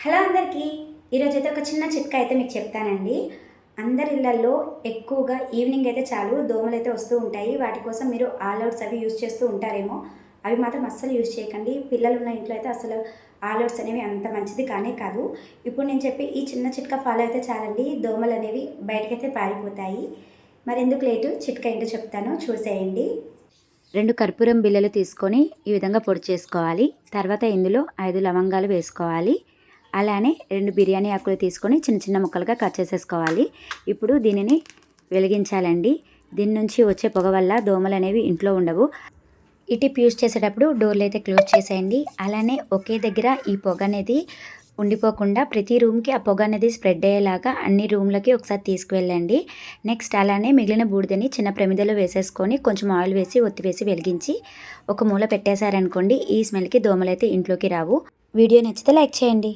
Hello అందరికీ ఈరోజు అయితే ఒక చిన్న చిట్కా అయితే మీకు చెప్తానండి. అందరి ఇళ్లల్లో ఎక్కువగా ఈవినింగ్ అయితే చాలు దోమలు అయితే వస్తూ ఉంటాయి. వాటి కోసం మీరు ఆల్ అవుట్స్ అవి యూజ్ చేస్తూ ఉంటారేమో. అవి మాత్రం అస్సలు యూజ్ చేయకండి. పిల్లలు ఉన్న ఇంట్లో అయితే అసలు ఆల్ అవుట్స్ అనేవి అంత మంచిది కానే కాదు. ఇప్పుడు నేను చెప్పి ఈ చిన్న చిట్కా ఫాలో అయితే చాలండి, దోమలు అనేవి బయటకైతే పారిపోతాయి. మరెందుకు లేటు, చిట్కా ఏంటో చెప్తాను, చూసేయండి. 2 కర్పూరం బిళ్ళలు తీసుకొని ఈ విధంగా పొడి చేసుకోవాలి. తర్వాత ఇందులో 5 లవంగాలు వేసుకోవాలి. అలానే 2 బిర్యానీ ఆకులు తీసుకొని చిన్న చిన్న ముక్కలుగా కట్ చేసేసుకోవాలి. ఇప్పుడు దీనిని వెలిగించాలండి. దీని నుంచి వచ్చే పొగ వల్ల దోమలు అనేవి ఇంట్లో ఉండవు. ఈ టిప్ యూజ్ చేసేటప్పుడు డోర్లు అయితే క్లోజ్ చేసేయండి. అలానే ఒకే దగ్గర ఈ పొగ అనేది ఉండిపోకుండా ప్రతి రూమ్కి ఆ పొగ అనేది స్ప్రెడ్ అయ్యేలాగా అన్ని రూమ్లకి ఒకసారి తీసుకువెళ్ళండి. నెక్స్ట్ అలానే మిగిలిన బూడిదని చిన్న ప్రమిదలో వేసేసుకొని కొంచెం ఆయిల్ వేసి ఒత్తివేసి వెలిగించి ఒక మూల పెట్టేశారనుకోండి, ఈ స్మెల్కి దోమలైతే ఇంట్లోకి రావు. వీడియో నచ్చితే లైక్ చేయండి.